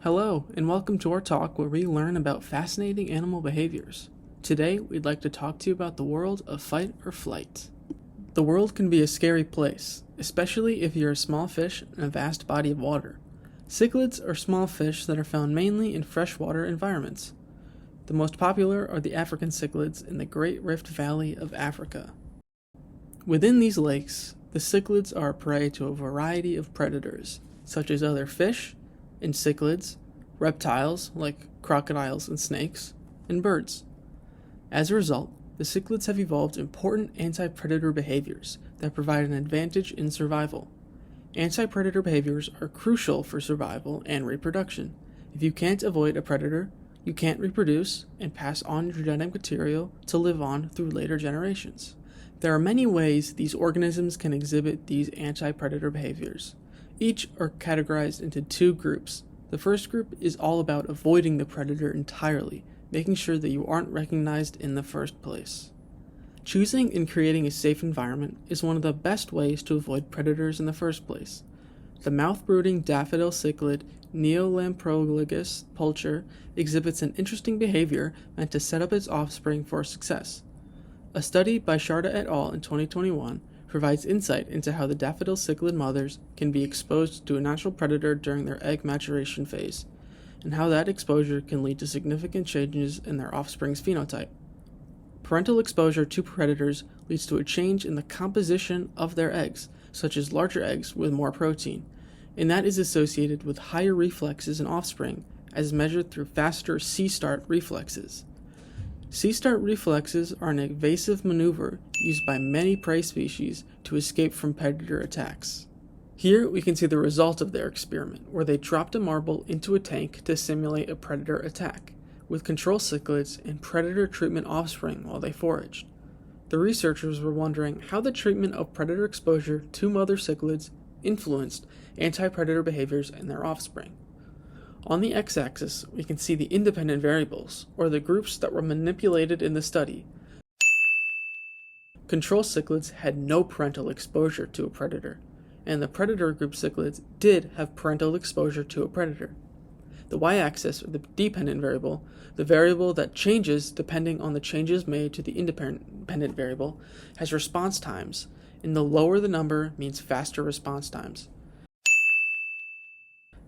Hello, and welcome to our talk where we learn about fascinating animal behaviors. Today, we'd like to talk to you about the world of fight or flight. The world can be a scary place, especially if you're a small fish in a vast body of water. Cichlids are small fish that are found mainly in freshwater environments. The most popular are the African cichlids in the Great Rift Valley of Africa. Within these lakes, the cichlids are a prey to a variety of predators, such as other fish and cichlids, reptiles like crocodiles and snakes, and birds. As a result, the cichlids have evolved important anti-predator behaviors that provide an advantage in survival. Anti-predator behaviors are crucial for survival and reproduction. If you can't avoid a predator, you can't reproduce and pass on your genetic material to live on through later generations. There are many ways these organisms can exhibit these anti-predator behaviors. Each are categorized into two groups. The first group is all about avoiding the predator entirely, making sure that you aren't recognized in the first place. Choosing and creating a safe environment is one of the best ways to avoid predators in the first place. The mouth-brooding daffodil cichlid Neolamprologus pulcher exhibits an interesting behavior meant to set up its offspring for success. A study by Sharda et al. In 2021 provides insight into how the daffodil cichlid mothers can be exposed to a natural predator during their egg maturation phase, and how that exposure can lead to significant changes in their offspring's phenotype. Parental exposure to predators leads to a change in the composition of their eggs, such as larger eggs with more protein, and that is associated with higher reflexes in offspring, as measured through faster C-start reflexes. C-start reflexes are an evasive maneuver used by many prey species to escape from predator attacks. Here we can see the result of their experiment, where they dropped a marble into a tank to simulate a predator attack, with control cichlids and predator treatment offspring while they foraged. The researchers were wondering how the treatment of predator exposure to mother cichlids influenced anti-predator behaviors in their offspring. On the x-axis, we can see the independent variables, or the groups that were manipulated in the study. Control cichlids had no parental exposure to a predator, and the predator group cichlids did have parental exposure to a predator. The y-axis, or the dependent variable, the variable that changes depending on the changes made to the independent variable, has response times, and the lower the number means faster response times.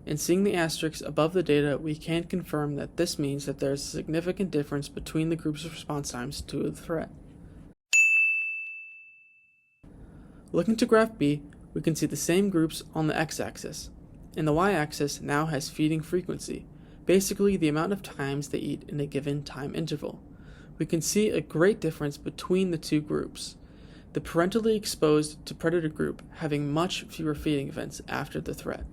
And seeing the asterisks above the data, we can confirm that this means that there is a significant difference between the groups' response times to the threat. Looking to graph B, we can see the same groups on the x-axis, and the y-axis now has feeding frequency, basically the amount of times they eat in a given time interval. We can see a great difference between the two groups, the parentally exposed to predator group having much fewer feeding events after the threat.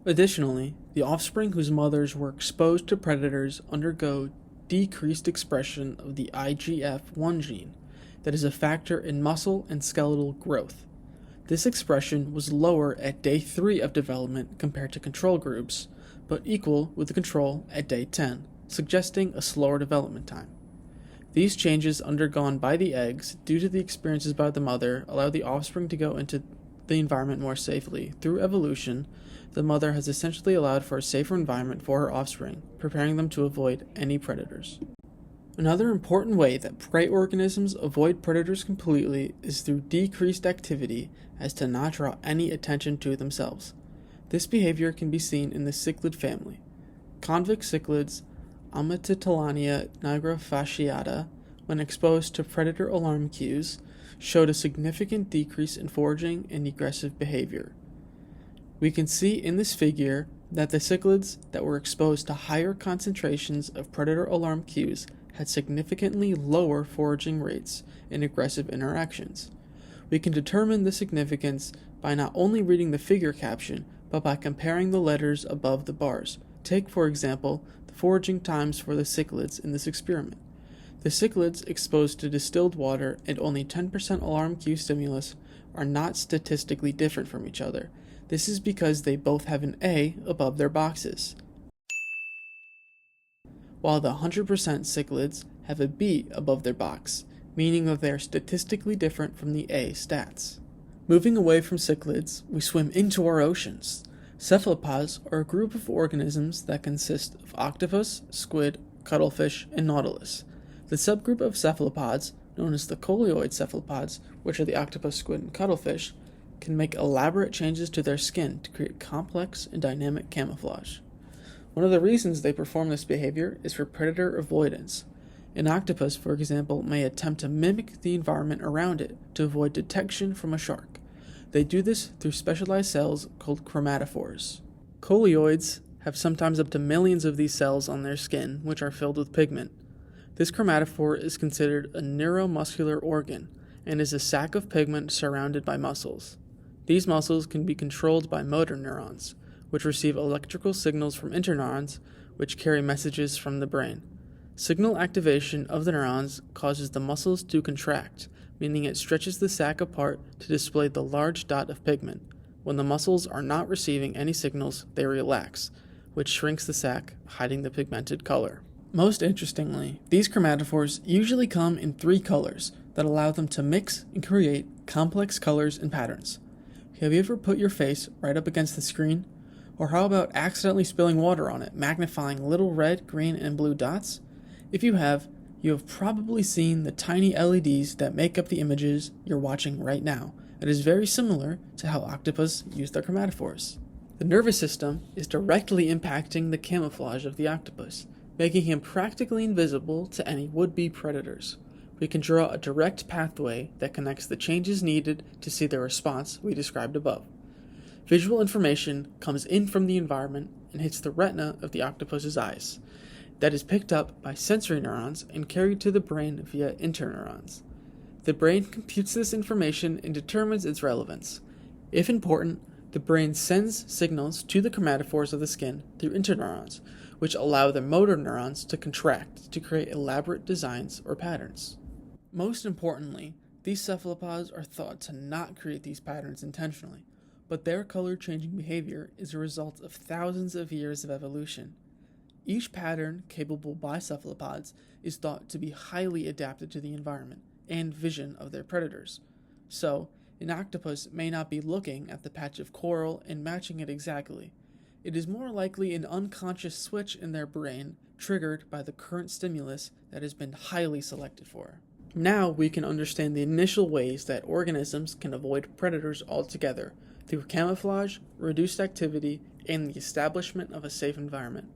Additionally, the offspring whose mothers were exposed to predators undergo decreased expression of the IGF-1 gene, that is a factor in muscle and skeletal growth. This expression was lower at day 3 of development compared to control groups, but equal with the control at day 10, suggesting a slower development time. These changes undergone by the eggs due to the experiences by the mother allow the offspring to go into the environment more safely. Through evolution, the mother has essentially allowed for a safer environment for her offspring, preparing them to avoid any predators. Another important way that prey organisms avoid predators completely is through decreased activity as to not draw any attention to themselves. This behavior can be seen in the cichlid family. Convex cichlids, Amatitalania nigrofasciata, when exposed to predator alarm cues, showed a significant decrease in foraging and aggressive behavior. We can see in this figure that the cichlids that were exposed to higher concentrations of predator alarm cues had significantly lower foraging rates and aggressive interactions. We can determine the significance by not only reading the figure caption, but by comparing the letters above the bars. Take, for example, the foraging times for the cichlids in this experiment. The cichlids exposed to distilled water and only 10% alarm cue stimulus are not statistically different from each other. This is because they both have an A above their boxes, while the 100% cichlids have a B above their box, meaning that they are statistically different from the A stats. Moving away from cichlids, we swim into our oceans. Cephalopods are a group of organisms that consist of octopus, squid, cuttlefish, and nautilus. The subgroup of cephalopods, known as the coleoid cephalopods, which are the octopus, squid, and cuttlefish, can make elaborate changes to their skin to create complex and dynamic camouflage. One of the reasons they perform this behavior is for predator avoidance. An octopus, for example, may attempt to mimic the environment around it to avoid detection from a shark. They do this through specialized cells called chromatophores. Coleoids have sometimes up to millions of these cells on their skin, which are filled with pigment. This chromatophore is considered a neuromuscular organ and is a sac of pigment surrounded by muscles. These muscles can be controlled by motor neurons, which receive electrical signals from interneurons, which carry messages from the brain. Signal activation of the neurons causes the muscles to contract, meaning it stretches the sac apart to display the large dot of pigment. When the muscles are not receiving any signals, they relax, which shrinks the sac, hiding the pigmented color. Most interestingly, these chromatophores usually come in 3 colors that allow them to mix and create complex colors and patterns. Have you ever put your face right up against the screen? Or how about accidentally spilling water on it, magnifying little red, green, and blue dots? If you have probably seen the tiny LEDs that make up the images you're watching right now. It is very similar to how octopus use their chromatophores. The nervous system is directly impacting the camouflage of the octopus, making him practically invisible to any would-be predators. We can draw a direct pathway that connects the changes needed to see the response we described above. Visual information comes in from the environment and hits the retina of the octopus's eyes. That is picked up by sensory neurons and carried to the brain via interneurons. The brain computes this information and determines its relevance. If important, the brain sends signals to the chromatophores of the skin through interneurons, which allow the motor neurons to contract to create elaborate designs or patterns. Most importantly, these cephalopods are thought to not create these patterns intentionally, but their color-changing behavior is a result of thousands of years of evolution. Each pattern capable by cephalopods is thought to be highly adapted to the environment and vision of their predators. So, an octopus may not be looking at the patch of coral and matching it exactly. It is more likely an unconscious switch in their brain triggered by the current stimulus that has been highly selected for. Now we can understand the initial ways that organisms can avoid predators altogether through camouflage, reduced activity, and the establishment of a safe environment.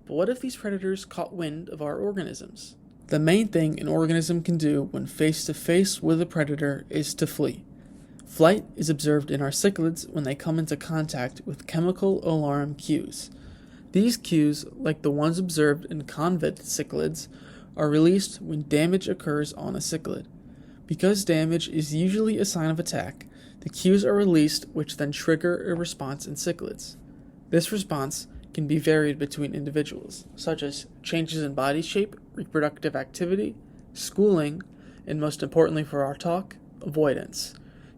But what if these predators caught wind of our organisms? The main thing an organism can do when face to face with a predator is to flee. Flight is observed in our cichlids when they come into contact with chemical alarm cues. These cues, like the ones observed in convid cichlids, are released when damage occurs on a cichlid. Because damage is usually a sign of attack, the cues are released which then trigger a response in cichlids. This response can be varied between individuals, such as changes in body shape, reproductive activity, schooling, and most importantly for our talk, avoidance.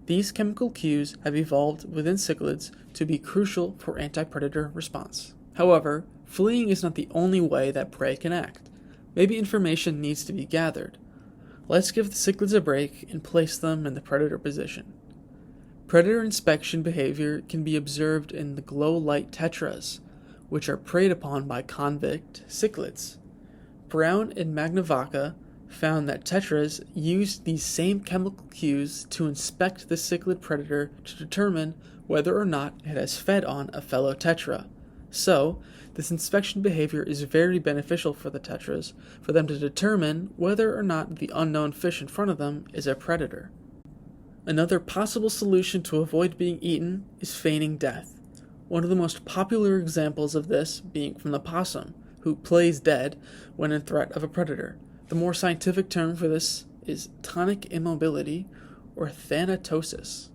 These chemical cues have evolved within cichlids to be crucial for anti-predator response. However, fleeing is not the only way that prey can act. Maybe information needs to be gathered. Let's give the cichlids a break and place them in the predator position. Predator inspection behavior can be observed in the glow light tetras, which are preyed upon by convict cichlids. Brown and Magnavaca found that tetras used these same chemical cues to inspect the cichlid predator to determine whether or not it has fed on a fellow tetra. So, this inspection behavior is very beneficial for the tetras, for them to determine whether or not the unknown fish in front of them is a predator. Another possible solution to avoid being eaten is feigning death. One of the most popular examples of this being from the possum, who plays dead when in threat of a predator. The more scientific term for this is tonic immobility or thanatosis.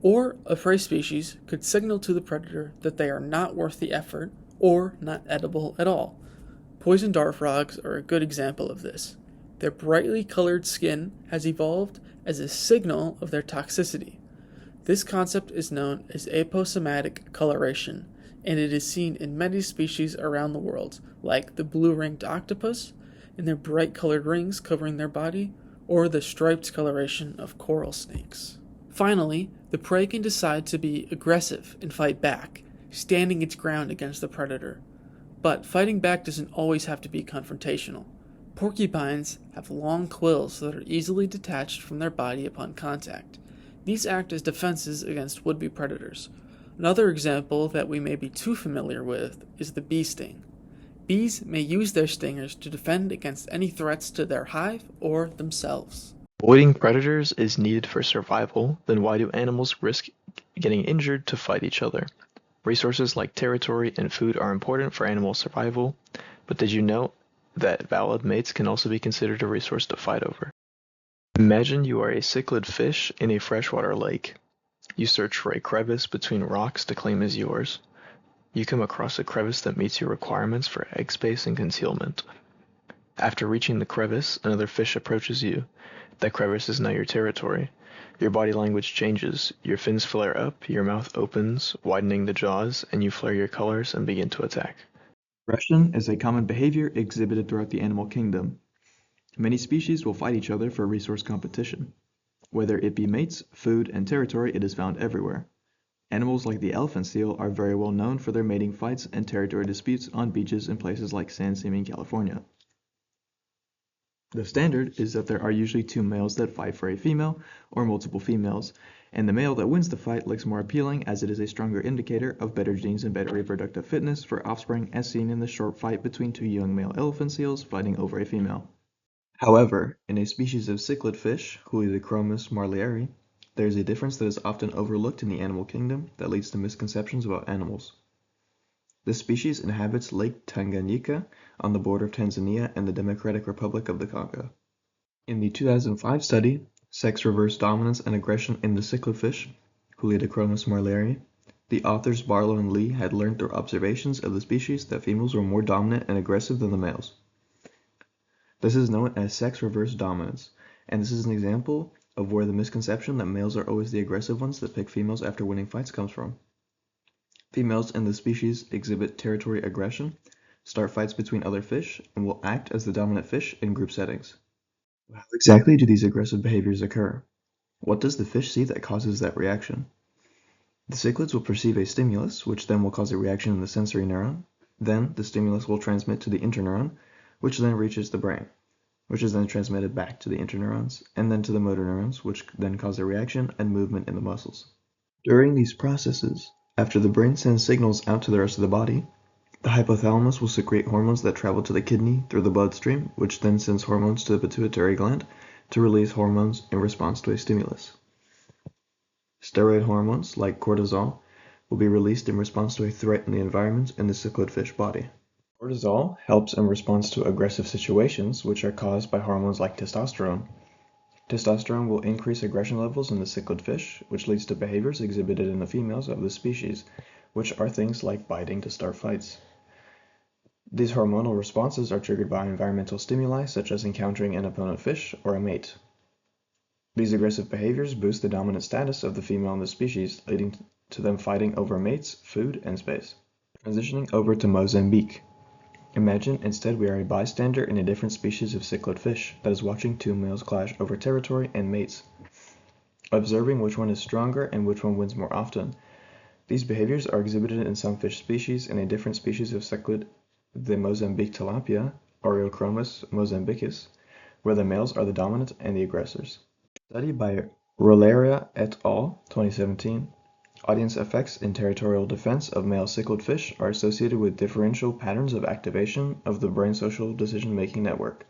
Or a prey species could signal to the predator that they are not worth the effort or not edible at all. Poison dart frogs are a good example of this. Their brightly colored skin has evolved as a signal of their toxicity. This concept is known as aposematic coloration, and it is seen in many species around the world, like the blue-ringed octopus, and their bright-colored rings covering their body, or the striped coloration of coral snakes. Finally, the prey can decide to be aggressive and fight back. standing its ground against the predator. But fighting back doesn't always have to be confrontational. Porcupines have long quills that are easily detached from their body upon contact. These act as defenses against would-be predators. Another example that we may be too familiar with is the bee sting. Bees may use their stingers to defend against any threats to their hive or themselves. Avoiding predators is needed for survival, then why do animals risk getting injured to fight each other? Resources like territory and food are important for animal survival, but did you know that valid mates can also be considered a resource to fight over? Imagine you are a cichlid fish in a freshwater lake. You search for a crevice between rocks to claim as yours. You come across a crevice that meets your requirements for egg space and concealment. After reaching the crevice, another fish approaches you. That crevice is now your territory. Your body language changes. Your fins flare up, your mouth opens, widening the jaws, and you flare your colors and begin to attack. Aggression is a common behavior exhibited throughout the animal kingdom. Many species will fight each other for resource competition. Whether it be mates, food, and territory, it is found everywhere. Animals like the elephant seal are very well known for their mating fights and territory disputes on beaches in places like San Simeon, California. The standard is that there are usually two males that fight for a female or multiple females, and the male that wins the fight looks more appealing as it is a stronger indicator of better genes and better reproductive fitness for offspring, as seen in the short fight between two young male elephant seals fighting over a female. However, in a species of cichlid fish, Hulidochromis marlieri, there is a difference that is often overlooked in the animal kingdom that leads to misconceptions about animals. This species inhabits Lake Tanganyika on the border of Tanzania and the Democratic Republic of the Congo. In the 2005 study, Sex-Reverse Dominance and Aggression in the Cichlid Fish, Hulidochromis marlieri, the authors Barlow and Lee had learned through observations of the species that females were more dominant and aggressive than the males. This is known as sex-reverse dominance, and this is an example of where the misconception that males are always the aggressive ones that pick females after winning fights comes from. Females in the species exhibit territory aggression, start fights between other fish, and will act as the dominant fish in group settings. How exactly do these aggressive behaviors occur? What does the fish see that causes that reaction? The cichlids will perceive a stimulus, which then will cause a reaction in the sensory neuron. Then the stimulus will transmit to the interneuron, which then reaches the brain, which is then transmitted back to the interneurons, and then to the motor neurons, which then cause a reaction and movement in the muscles. During these processes, after the brain sends signals out to the rest of the body, the hypothalamus will secrete hormones that travel to the kidney through the bloodstream, which then sends hormones to the pituitary gland to release hormones in response to a stimulus. Steroid hormones, like cortisol, will be released in response to a threat in the environment in the cichlid fish body. Cortisol helps in response to aggressive situations, which are caused by hormones like testosterone. Testosterone will increase aggression levels in the cichlid fish, which leads to behaviors exhibited in the females of the species, which are things like biting to start fights. These hormonal responses are triggered by environmental stimuli, such as encountering an opponent fish or a mate. These aggressive behaviors boost the dominant status of the female in the species, leading to them fighting over mates, food, and space. Transitioning over to Mozambique. Imagine instead we are a bystander in a different species of cichlid fish that is watching two males clash over territory and mates, observing which one is stronger and which one wins more often. These behaviors are exhibited in some fish species in a different species of cichlid, the Mozambique tilapia, Oreochromis mozambicus, where the males are the dominant and the aggressors. Study by Rollera et al. 2017. Audience effects in territorial defense of male cichlid fish are associated with differential patterns of activation of the brain social decision-making network.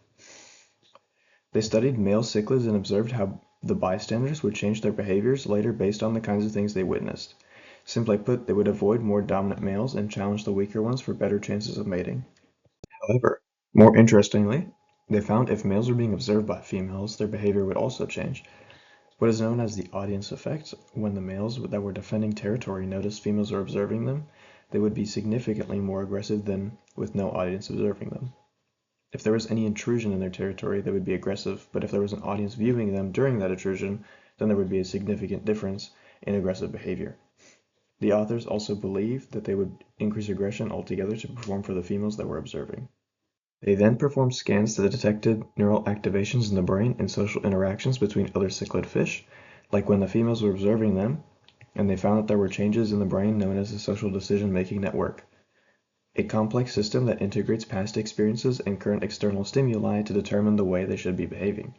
They studied male cichlids and observed how the bystanders would change their behaviors later based on the kinds of things they witnessed. Simply put, they would avoid more dominant males and challenge the weaker ones for better chances of mating. However, more interestingly, they found if males were being observed by females, their behavior would also change. What is known as the audience effect, when the males that were defending territory noticed females were observing them, they would be significantly more aggressive than with no audience observing them. If there was any intrusion in their territory, they would be aggressive, but if there was an audience viewing them during that intrusion, then there would be a significant difference in aggressive behavior. The authors also believed that they would increase aggression altogether to perform for the females that were observing. They then performed scans that detected neural activations in the brain and social interactions between other cichlid fish, like when the females were observing them, and they found that there were changes in the brain known as the social decision-making network, a complex system that integrates past experiences and current external stimuli to determine the way they should be behaving.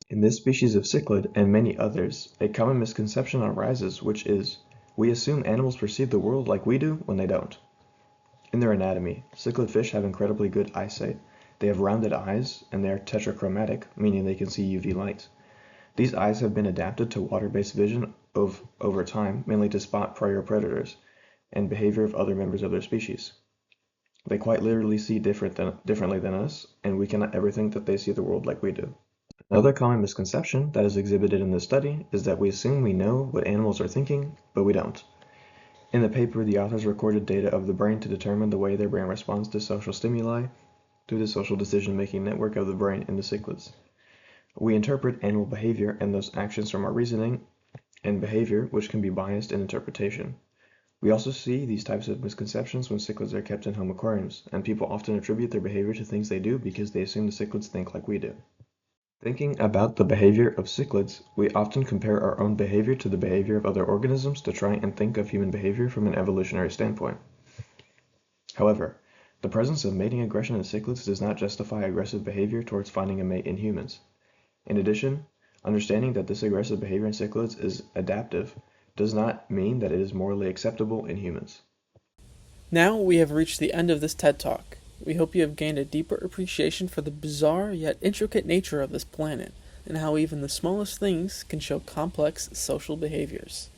In this species of cichlid, and many others, a common misconception arises, which is, we assume animals perceive the world like we do when they don't. In their anatomy, cichlid fish have incredibly good eyesight. They have rounded eyes, and they are tetrachromatic, meaning they can see UV light. These eyes have been adapted to water-based vision over time, mainly to spot prey predators and behavior of other members of their species. They quite literally see differently than us, and we cannot ever think that they see the world like we do. Another common misconception that is exhibited in this study is that we assume we know what animals are thinking, but we don't. In the paper, the authors recorded data of the brain to determine the way their brain responds to social stimuli through the social decision-making network of the brain in the cichlids. We interpret animal behavior and those actions from our reasoning and behavior, which can be biased in interpretation. We also see these types of misconceptions when cichlids are kept in home aquariums, and people often attribute their behavior to things they do because they assume the cichlids think like we do. Thinking about the behavior of cichlids, we often compare our own behavior to the behavior of other organisms to try and think of human behavior from an evolutionary standpoint. However, the presence of mating aggression in cichlids does not justify aggressive behavior towards finding a mate in humans. In addition, understanding that this aggressive behavior in cichlids is adaptive does not mean that it is morally acceptable in humans. Now we have reached the end of this TED Talk. We hope you have gained a deeper appreciation for the bizarre yet intricate nature of this planet, and how even the smallest things can show complex social behaviors.